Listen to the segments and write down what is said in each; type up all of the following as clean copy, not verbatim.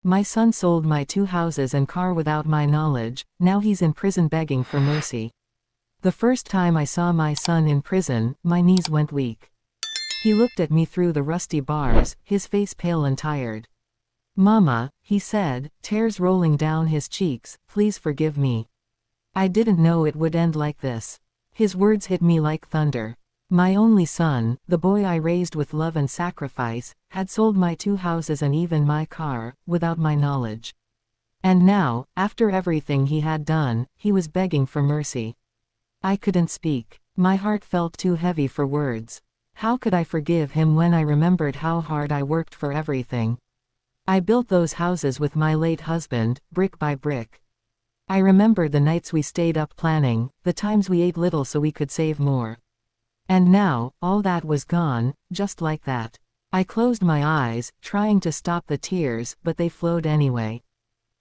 My son sold my 2 houses and car without my knowledge, now he's in prison begging for mercy. The first time I saw my son in prison, my knees went weak. He looked at me through the rusty bars, his face pale and tired. "Mama," he said, tears rolling down his cheeks, "please forgive me. I didn't know it would end like this." His words hit me like thunder. My only son, the boy I raised with love and sacrifice, had sold my 2 houses and even my car, without my knowledge. And now, after everything he had done, he was begging for mercy. I couldn't speak. My heart felt too heavy for words. How could I forgive him when I remembered how hard I worked for everything? I built those houses with my late husband, brick by brick. I remembered the nights we stayed up planning, the times we ate little so we could save more. And now, all that was gone, just like that. I closed my eyes, trying to stop the tears, but they flowed anyway.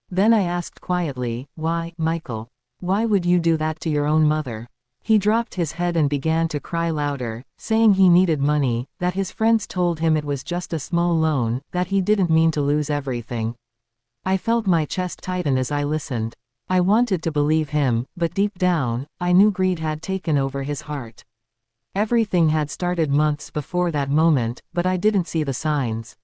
Then I asked quietly, "Why, Michael? Why would you do that to your own mother?" He dropped his head and began to cry louder, saying he needed money, that his friends told him it was just a small loan, that he didn't mean to lose everything. I felt my chest tighten as I listened. I wanted to believe him, but deep down, I knew greed had taken over his heart. Everything had started months before that moment, but I didn't see the signs.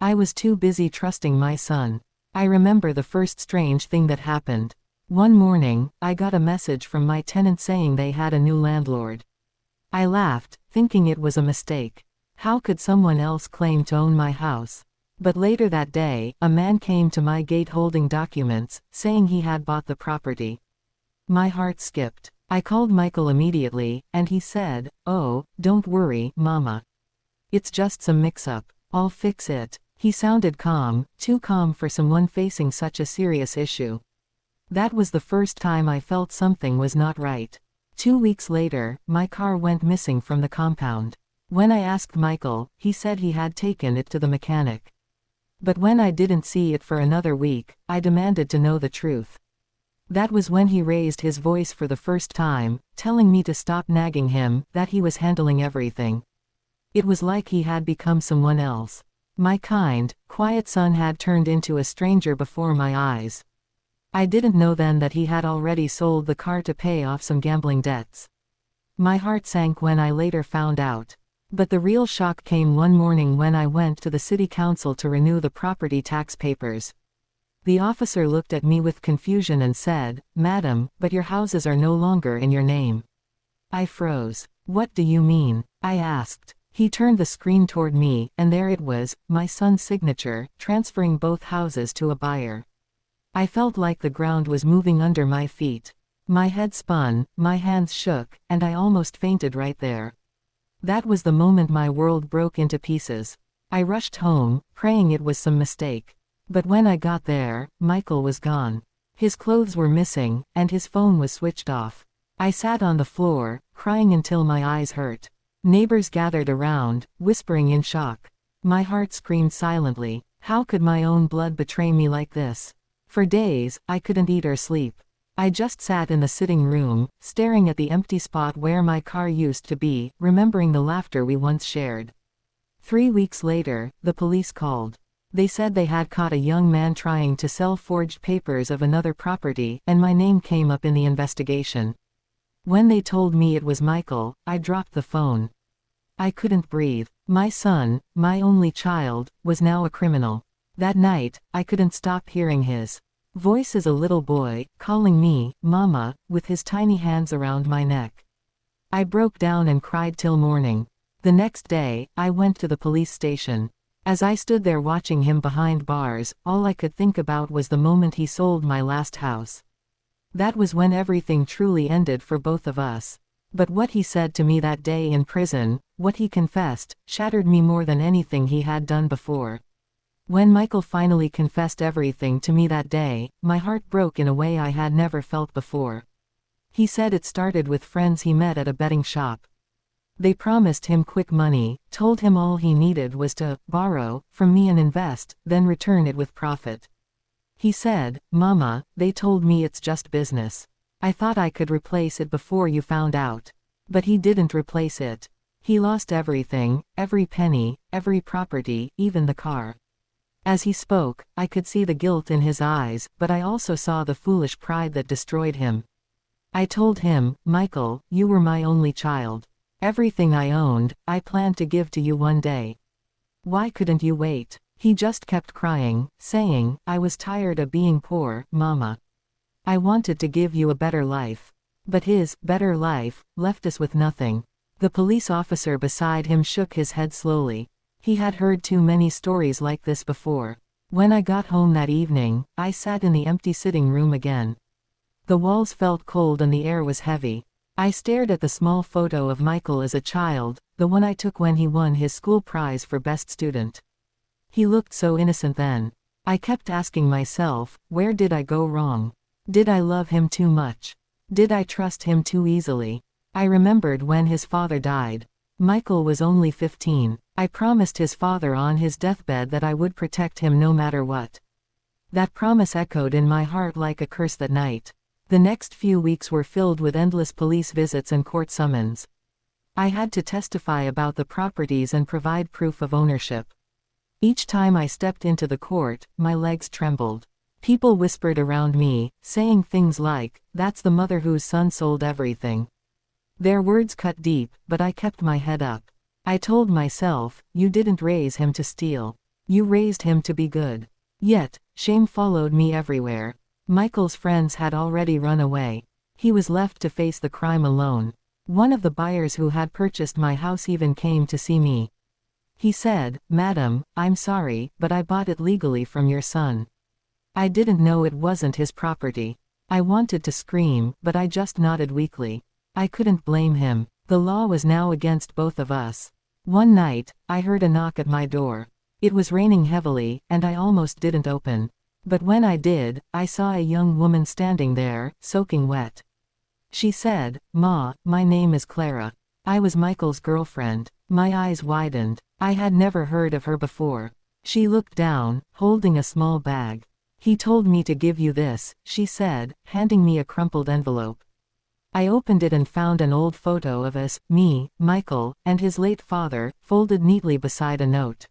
I was too busy trusting my son. I remember the first strange thing that happened. One morning, I got a message from my tenant saying they had a new landlord. I laughed, thinking it was a mistake. How could someone else claim to own my house? But later that day, a man came to my gate holding documents, saying he had bought the property. My heart skipped. I called Michael immediately, and he said, "Oh, don't worry, Mama. It's just some mix-up. I'll fix it." He sounded calm, too calm for someone facing such a serious issue. That was the first time I felt something was not right. 2 weeks later, my car went missing from the compound. When I asked Michael, he said he had taken it to the mechanic. But when I didn't see it for another week, I demanded to know the truth. That was when he raised his voice for the first time, telling me to stop nagging him, that he was handling everything. It was like he had become someone else. My kind, quiet son had turned into a stranger before my eyes. I didn't know then that he had already sold the car to pay off some gambling debts. My heart sank when I later found out. But the real shock came one morning when I went to the city council to renew the property tax papers. The officer looked at me with confusion and said, "Madam, but your houses are no longer in your name." I froze. "What do you mean?" I asked. He turned the screen toward me, and there it was, my son's signature, transferring both houses to a buyer. I felt like the ground was moving under my feet. My head spun, my hands shook, and I almost fainted right there. That was the moment my world broke into pieces. I rushed home, praying it was some mistake. But when I got there, Michael was gone. His clothes were missing, and his phone was switched off. I sat on the floor, crying until my eyes hurt. Neighbors gathered around, whispering in shock. My heart screamed silently. How could my own blood betray me like this? For days, I couldn't eat or sleep. I just sat in the sitting room, staring at the empty spot where my car used to be, remembering the laughter we once shared. 3 weeks later, the police called. They said they had caught a young man trying to sell forged papers of another property, and my name came up in the investigation. When they told me it was Michael, I dropped the phone. I couldn't breathe. My son, my only child, was now a criminal. That night, I couldn't stop hearing his voice as a little boy, calling me, "Mama," with his tiny hands around my neck. I broke down and cried till morning. The next day, I went to the police station. As I stood there watching him behind bars, all I could think about was the moment he sold my last house. That was when everything truly ended for both of us. But what he said to me that day in prison, what he confessed, shattered me more than anything he had done before. When Michael finally confessed everything to me that day, my heart broke in a way I had never felt before. He said it started with friends he met at a betting shop. They promised him quick money, told him all he needed was to borrow from me and invest, then return it with profit. He said, "Mama, they told me it's just business. I thought I could replace it before you found out." But he didn't replace it. He lost everything, every penny, every property, even the car. As he spoke, I could see the guilt in his eyes, but I also saw the foolish pride that destroyed him. I told him, Michael, you were my only child. Everything I owned, I planned to give to you one day. Why couldn't you wait? He just kept crying, saying, I was tired of being poor, Mama. I wanted to give you a better life. But his better life left us with nothing. The police officer beside him shook his head slowly. He had heard too many stories like this before. When I got home that evening, I sat in the empty sitting room again. The walls felt cold and the air was heavy. I stared at the small photo of Michael as a child, the one I took when he won his school prize for best student. He looked so innocent then. I kept asking myself, where did I go wrong? Did I love him too much? Did I trust him too easily? I remembered when his father died. Michael was only 15. I promised his father on his deathbed that I would protect him no matter what. That promise echoed in my heart like a curse that night. The next few weeks were filled with endless police visits and court summons. I had to testify about the properties and provide proof of ownership. Each time I stepped into the court, my legs trembled. People whispered around me, saying things like, that's the mother whose son sold everything. Their words cut deep, but I kept my head up. I told myself, you didn't raise him to steal. You raised him to be good. Yet, shame followed me everywhere. Michael's friends had already run away. He was left to face the crime alone. One of the buyers who had purchased my house even came to see me. He said, Madam, I'm sorry, but I bought it legally from your son. I didn't know it wasn't his property. I wanted to scream, but I just nodded weakly. I couldn't blame him. The law was now against both of us. One night, I heard a knock at my door. It was raining heavily, and I almost didn't open. But when I did, I saw a young woman standing there, soaking wet. She said, Ma, my name is Clara. I was Michael's girlfriend. My eyes widened. I had never heard of her before. She looked down, holding a small bag. He told me to give you this, she said, handing me a crumpled envelope. I opened it and found an old photo of us, me, Michael, and his late father, folded neatly beside a note.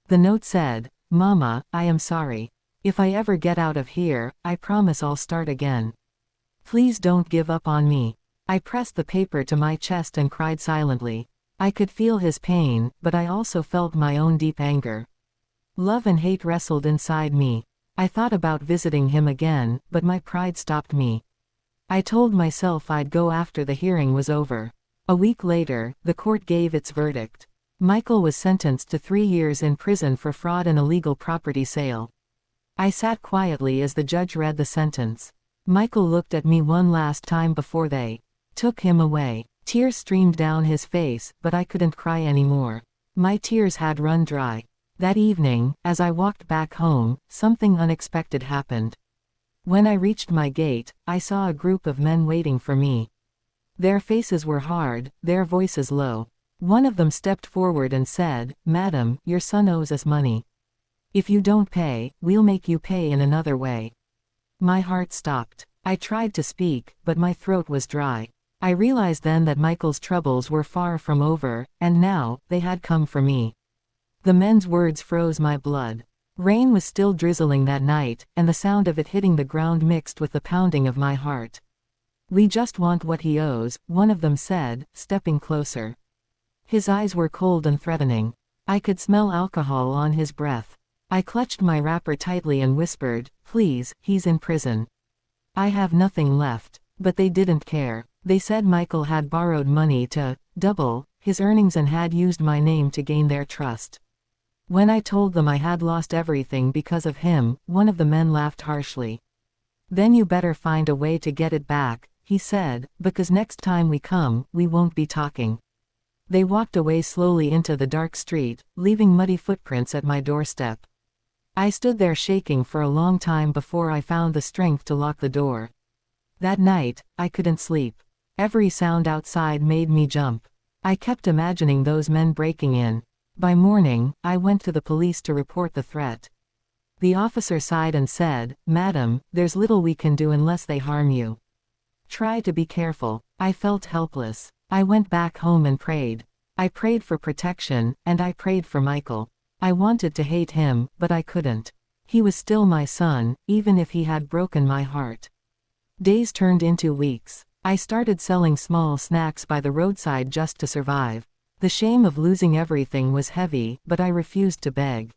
The note said, Mama, I am sorry. If I ever get out of here, I promise I'll start again. Please don't give up on me. I pressed the paper to my chest and cried silently. I could feel his pain, but I also felt my own deep anger. Love and hate wrestled inside me. I thought about visiting him again, but my pride stopped me. I told myself I'd go after the hearing was over. A week later, the court gave its verdict. Michael was sentenced to 3 years in prison for fraud and illegal property sale. I sat quietly as the judge read the sentence. Michael looked at me one last time before they took him away. Tears streamed down his face, but I couldn't cry anymore. My tears had run dry. That evening, as I walked back home, something unexpected happened. When I reached my gate, I saw a group of men waiting for me. Their faces were hard, their voices low. One of them stepped forward and said, Madam, your son owes us money. If you don't pay, we'll make you pay in another way. My heart stopped. I tried to speak, but my throat was dry. I realized then that Michael's troubles were far from over, and now, they had come for me. The men's words froze my blood. Rain was still drizzling that night, and the sound of it hitting the ground mixed with the pounding of my heart. We just want what he owes, one of them said, stepping closer. His eyes were cold and threatening. I could smell alcohol on his breath. I clutched my wrapper tightly and whispered, Please, he's in prison. I have nothing left. But they didn't care. They said Michael had borrowed money to double his earnings and had used my name to gain their trust. When I told them I had lost everything because of him, one of the men laughed harshly. Then you better find a way to get it back, he said, because next time we come, we won't be talking. They walked away slowly into the dark street, leaving muddy footprints at my doorstep. I stood there shaking for a long time before I found the strength to lock the door. That night, I couldn't sleep. Every sound outside made me jump. I kept imagining those men breaking in. By morning, I went to the police to report the threat. The officer sighed and said, Madam, there's little we can do unless they harm you. Try to be careful. I felt helpless. I went back home and prayed. I prayed for protection, and I prayed for Michael. I wanted to hate him, but I couldn't. He was still my son, even if he had broken my heart. Days turned into weeks. I started selling small snacks by the roadside just to survive. The shame of losing everything was heavy, but I refused to beg.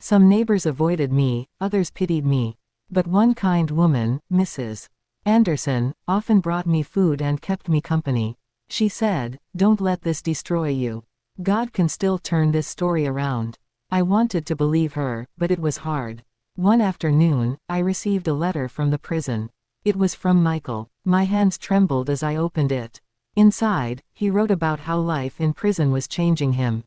Some neighbors avoided me, others pitied me. But one kind woman, Mrs. Anderson, often brought me food and kept me company. She said, "Don't let this destroy you. God can still turn this story around." I wanted to believe her, but it was hard. One afternoon, I received a letter from the prison. It was from Michael. My hands trembled as I opened it. Inside, he wrote about how life in prison was changing him.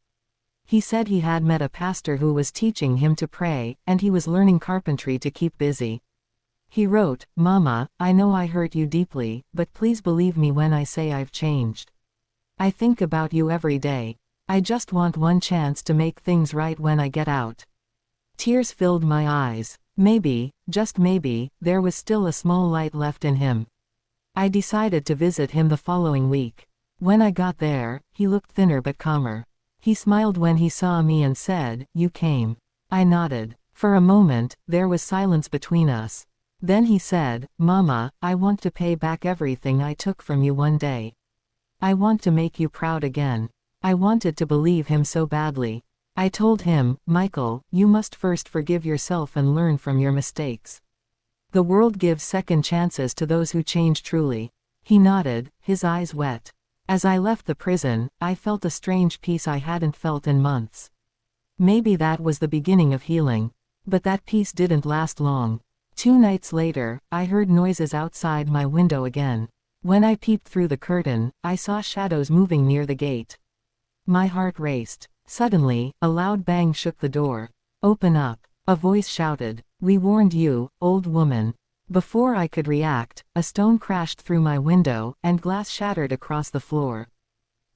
He said he had met a pastor who was teaching him to pray, and he was learning carpentry to keep busy. He wrote, "Mama, I know I hurt you deeply, but please believe me when I say I've changed. I think about you every day. I just want one chance to make things right when I get out." Tears filled my eyes. Maybe, just maybe, there was still a small light left in him. I decided to visit him the following week. When I got there, he looked thinner but calmer. He smiled when he saw me and said, "You came." I nodded. For a moment, there was silence between us. Then he said, "Mama, I want to pay back everything I took from you one day. I want to make you proud again." I wanted to believe him so badly. I told him, "Michael, you must first forgive yourself and learn from your mistakes. The world gives second chances to those who change truly." He nodded, his eyes wet. As I left the prison, I felt a strange peace I hadn't felt in months. Maybe that was the beginning of healing. But that peace didn't last long. 2 nights later, I heard noises outside my window again. When I peeped through the curtain, I saw shadows moving near the gate. My heart raced. Suddenly, a loud bang shook the door. "Open up," a voice shouted. "We warned you, old woman." Before I could react, a stone crashed through my window, and glass shattered across the floor.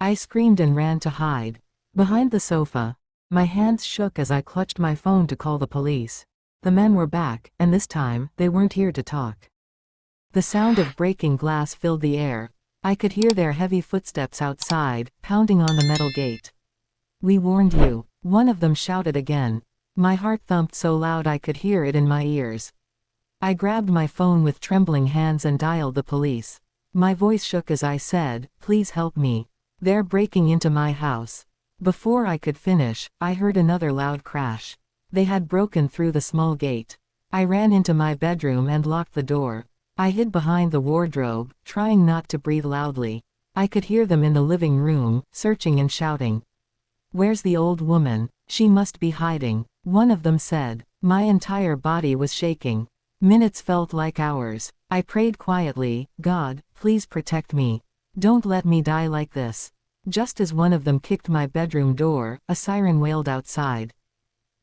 I screamed and ran to hide. Behind the sofa, my hands shook as I clutched my phone to call the police. The men were back, and this time, they weren't here to talk. The sound of breaking glass filled the air. I could hear their heavy footsteps outside, pounding on the metal gate. "We warned you," one of them shouted again. My heart thumped so loud I could hear it in my ears. I grabbed my phone with trembling hands and dialed the police. My voice shook as I said, "Please help me. They're breaking into my house." Before I could finish, I heard another loud crash. They had broken through the small gate. I ran into my bedroom and locked the door. I hid behind the wardrobe, trying not to breathe loudly. I could hear them in the living room, searching and shouting. "Where's the old woman? She must be hiding," one of them said. My entire body was shaking. Minutes felt like hours. I prayed quietly, "God, please protect me. Don't let me die like this." Just as one of them kicked my bedroom door, a siren wailed outside.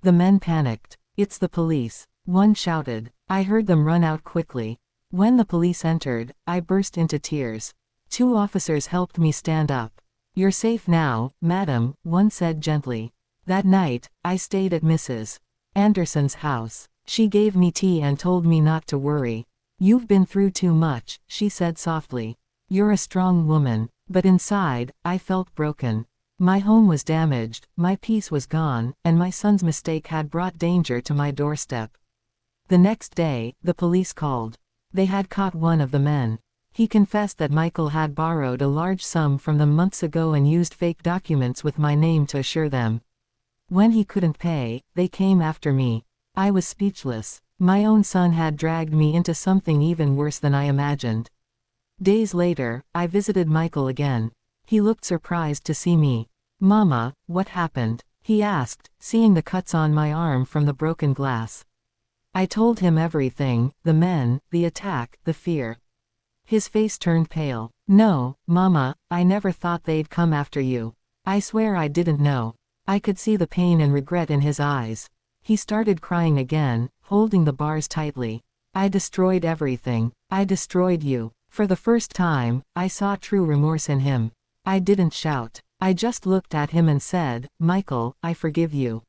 The men panicked. "It's the police," one shouted. I heard them run out quickly. When the police entered, I burst into tears. 2 officers helped me stand up. "You're safe now, madam," one said gently. That night, I stayed at Mrs. Anderson's house. She gave me tea and told me not to worry. "You've been through too much," she said softly. "You're a strong woman." But inside, I felt broken. My home was damaged, my peace was gone, and my son's mistake had brought danger to my doorstep. The next day, the police called. They had caught one of the men. He confessed that Michael had borrowed a large sum from them months ago and used fake documents with my name to assure them. When he couldn't pay, they came after me. I was speechless. My own son had dragged me into something even worse than I imagined. Days later, I visited Michael again. He looked surprised to see me. "Mama, what happened?" he asked, seeing the cuts on my arm from the broken glass. I told him everything, the men, the attack, the fear. His face turned pale. "No, Mama, I never thought they'd come after you." I swear I didn't know. I could see the pain and regret in his eyes. He started crying again, holding the bars tightly. "I destroyed everything. I destroyed you." For the first time, I saw true remorse in him. I didn't shout. I just looked at him and said, "Michael, I forgive you.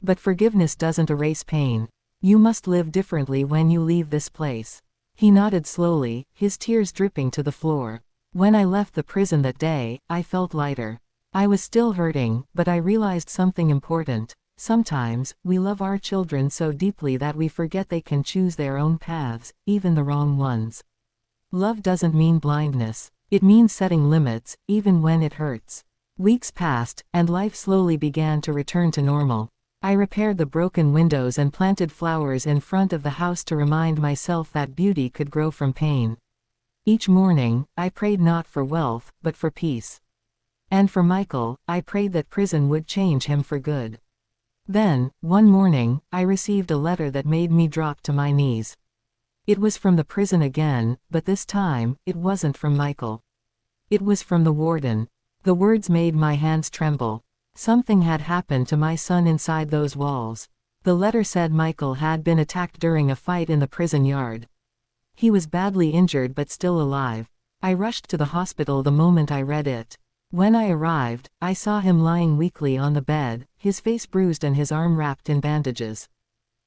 But forgiveness doesn't erase pain. You must live differently when you leave this place." He nodded slowly, his tears dripping to the floor. When I left the prison that day, I felt lighter. I was still hurting, but I realized something important. Sometimes, we love our children so deeply that we forget they can choose their own paths, even the wrong ones. Love doesn't mean blindness. It means setting limits, even when it hurts. Weeks passed, and life slowly began to return to normal. I repaired the broken windows and planted flowers in front of the house to remind myself that beauty could grow from pain. Each morning, I prayed not for wealth, but for peace. And for Michael, I prayed that prison would change him for good. Then, one morning, I received a letter that made me drop to my knees. It was from the prison again, but this time, it wasn't from Michael. It was from the warden. The words made my hands tremble. Something had happened to my son inside those walls. The letter said Michael had been attacked during a fight in the prison yard. He was badly injured but still alive. I rushed to the hospital the moment I read it. When I arrived, I saw him lying weakly on the bed, his face bruised and his arm wrapped in bandages.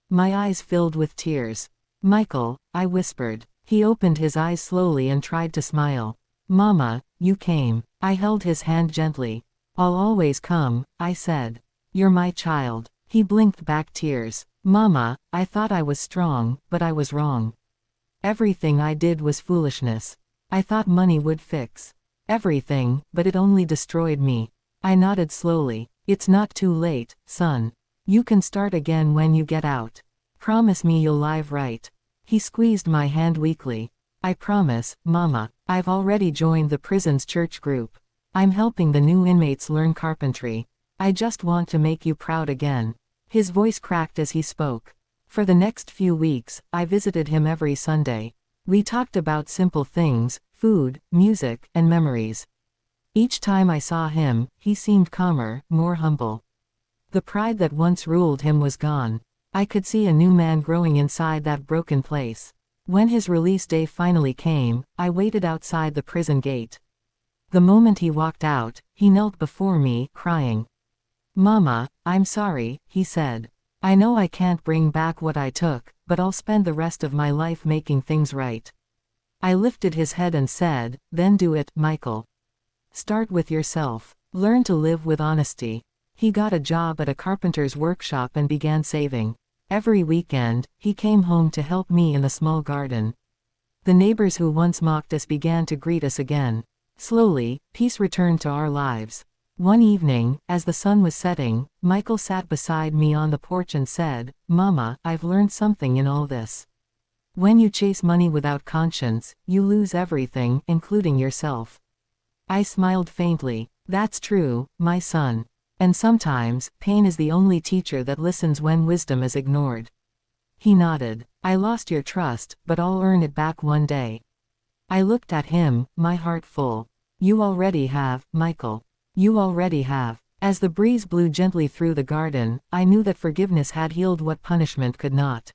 My eyes filled with tears. "Michael," I whispered. He opened his eyes slowly and tried to smile. "Mama, you came." I held his hand gently. "I'll always come," I said. "You're my child." He blinked back tears. "Mama, I thought I was strong, but I was wrong. Everything I did was foolishness. I thought money would fix everything, but it only destroyed me." I nodded slowly. "It's not too late, son. You can start again when you get out. Promise me you'll live right." He squeezed my hand weakly. "I promise, Mama. I've already joined the prison's church group. I'm helping the new inmates learn carpentry. I just want to make you proud again." His voice cracked as he spoke. For the next few weeks, I visited him every Sunday. We talked about simple things, food, music, and memories. Each time I saw him, he seemed calmer, more humble. The pride that once ruled him was gone. I could see a new man growing inside that broken place. When his release day finally came, I waited outside the prison gate. The moment he walked out, he knelt before me, crying. "Mama, I'm sorry," he said. "I know I can't bring back what I took, but I'll spend the rest of my life making things right." I lifted his head and said, "Then do it, Michael. Start with yourself. Learn to live with honesty." He got a job at a carpenter's workshop and began saving. Every weekend, he came home to help me in the small garden. The neighbors who once mocked us began to greet us again. Slowly, peace returned to our lives. One evening, as the sun was setting, Michael sat beside me on the porch and said, "Mama, I've learned something in all this. When you chase money without conscience, you lose everything, including yourself." I smiled faintly. "That's true, my son. And sometimes, pain is the only teacher that listens when wisdom is ignored." He nodded. "I lost your trust, but I'll earn it back one day." I looked at him, my heart full. "You already have, Michael. You already have." As the breeze blew gently through the garden, I knew that forgiveness had healed what punishment could not.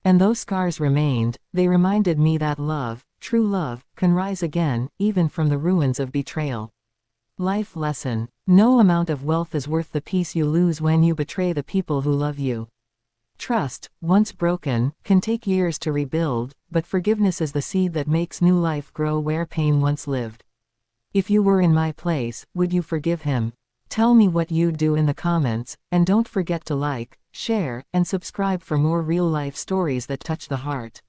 And though scars remained, they reminded me that love, true love, can rise again, even from the ruins of betrayal. Life lesson. No amount of wealth is worth the peace you lose when you betray the people who love you. Trust, once broken, can take years to rebuild, but forgiveness is the seed that makes new life grow where pain once lived. If you were in my place, would you forgive him? Tell me what you'd do in the comments, and don't forget to like, share, and subscribe for more real-life stories that touch the heart.